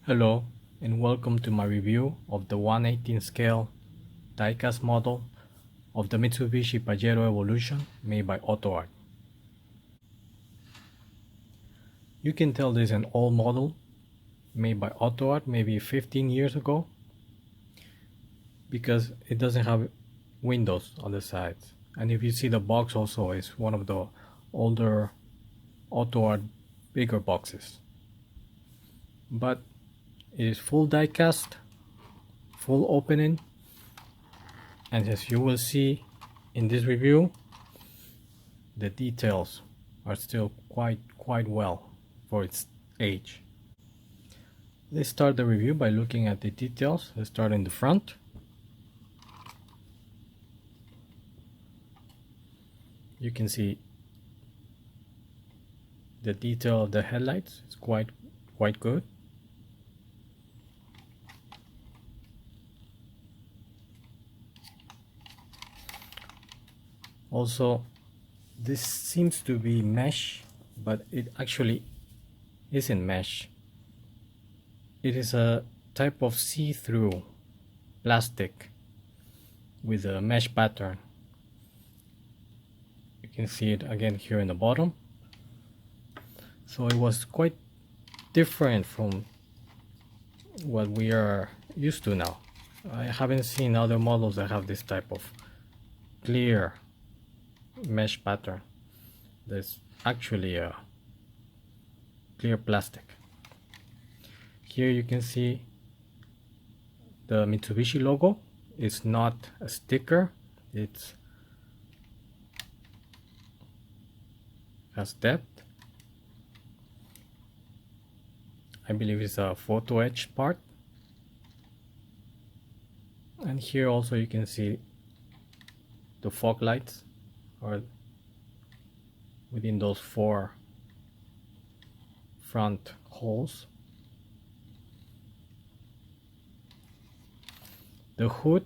Hello and welcome to my review of the 1/18 scale diecast model of the Mitsubishi Pajero Evolution made by Autoart. You can tell this is an old model made by Autoart maybe 15 years ago because it doesn't have windows on the sides, and if you see the box also is one of the older Autoart bigger boxes, but it is full diecast, full opening, and as you will see in this review, the details are still quite well for its age. Let's start the review by looking at the details. Let's start in the front. You can see the detail of the headlights is quite good. Also, this seems to be mesh, but it actually isn't mesh. It is a type of see-through plastic with a mesh pattern. You can see it again here in the bottom. So it was quite different from what we are used to now. I haven't seen other models that have this type of clear mesh pattern. There's actually a clear plastic. Here you can see the Mitsubishi logo. It's not a sticker, it has depth. I believe it's a photo etch part. And here also you can see the fog lights are within those 4 front holes. The hood,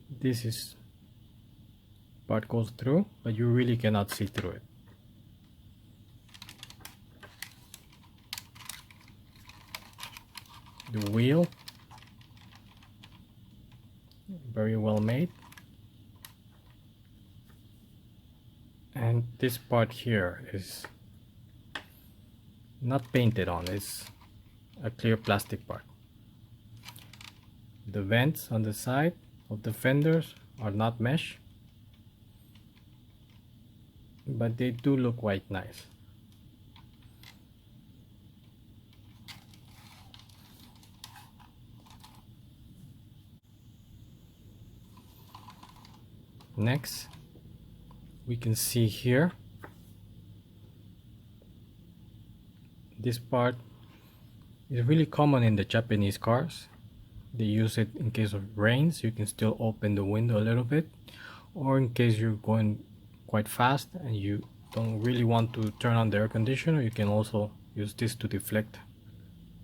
this part goes through, but you really cannot see through it. The wheel, very well made. And this part here is not painted on, it's a clear plastic part. The vents on the side of the fenders are not mesh, but they do look quite nice. Next, we can see here this part is really common in the Japanese cars. They use it in case of rains. You can still open the window a little bit, or in case you're going quite fast and you don't really want to turn on the air conditioner, you can also use this to deflect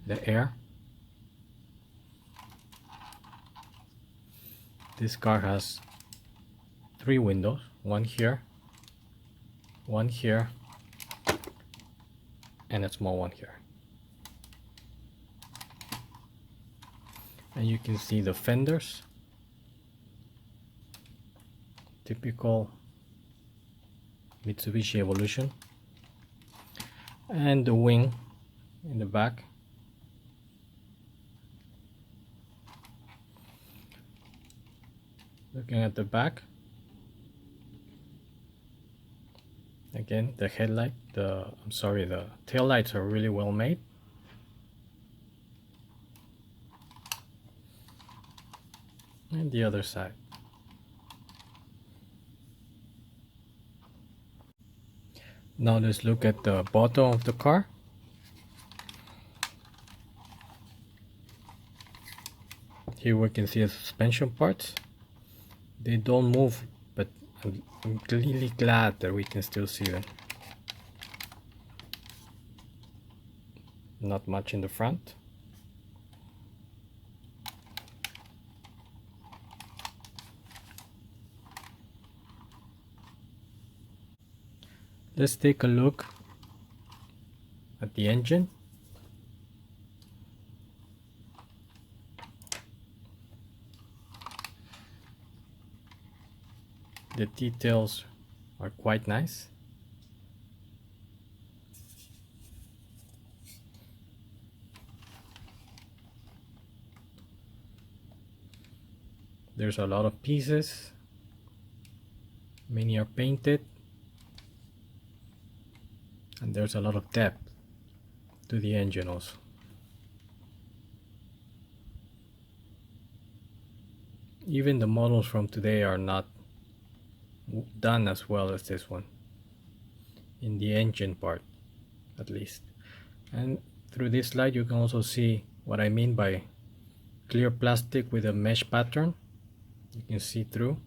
the air. This car has 3 windows, one here, and a small one here. And you can see the fenders, typical Mitsubishi Evolution, and the wing in the back. Looking at the back, again, the headlight, the tail lights are really well made. And the other side. Now let's look at the bottom of the car. Here we can see the suspension parts. They don't move, but I'm really glad that we can still see them. Not much in the front. Let's take a look at the engine. The details are quite nice. There's a lot of pieces. Many are painted. And there's a lot of depth to the engine also. Even the models from today are not done as well as this one, in the engine part at least. And through this slide you can also see what I mean by clear plastic with a mesh pattern. You can see through.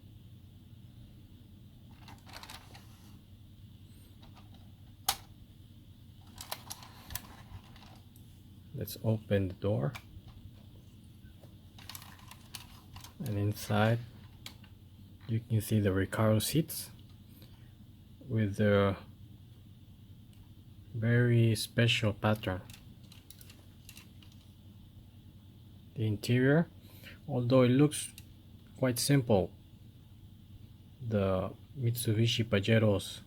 Let's open the door, and inside you can see the Recaro seats with the very special pattern. The interior, although it looks quite simple, the Mitsubishi Pajeros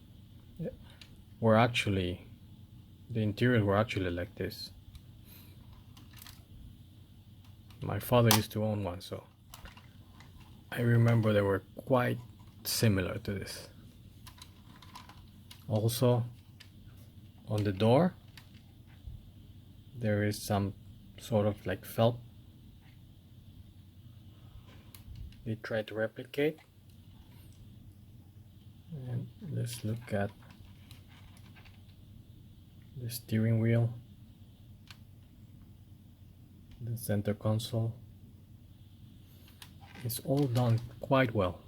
were actually, the interiors were actually like this. My father used to own one, so I remember they were quite similar to this. Also, on the door there is some sort of like felt they tried to replicate. And let's look at the steering wheel, the center console. It's all done quite well.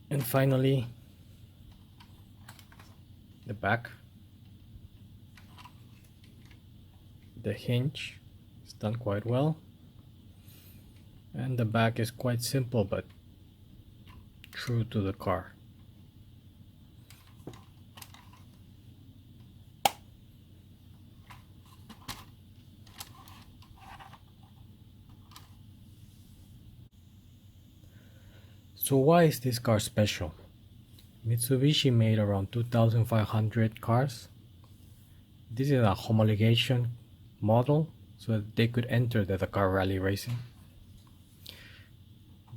And finally, the back. The hinge is done quite well. And the back is quite simple but true to the car. So why is this car special? Mitsubishi made around 2,500 cars. This is a homologation model so that they could enter the Dakar Rally racing.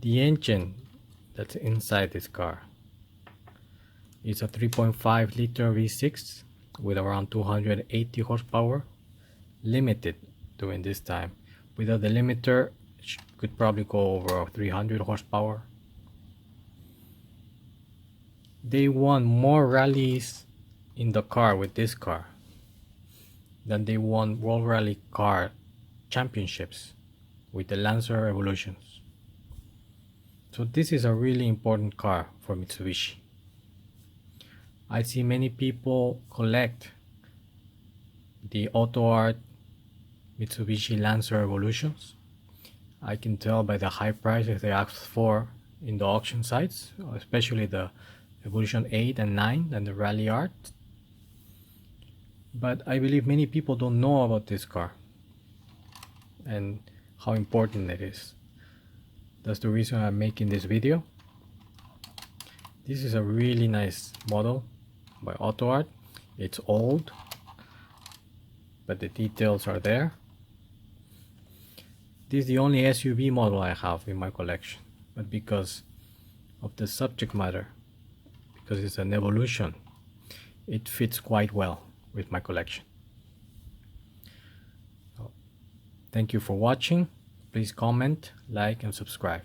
The engine that's inside this car is a 3.5 liter V6 with around 280 horsepower, limited during this time. Without the limiter, it could probably go over 300 horsepower. They won more rallies in the car with this car than they won World Rally Car Championships with the Lancer Evolutions. So this is a really important car for Mitsubishi. I see many people collect the Autoart Mitsubishi Lancer Evolutions. I can tell by the high prices they ask for in the auction sites, especially the Evolution 8 and 9 and the Rally Art. But I believe many people don't know about this car and how important it is. That's the reason I'm making this video. This is a really nice model by Autoart. It's old, but the details are there. This is the only SUV model I have in my collection, but because of the subject matter, because it's an Evolution, it fits quite well with my collection. So, thank you for watching. Please comment, like, and subscribe.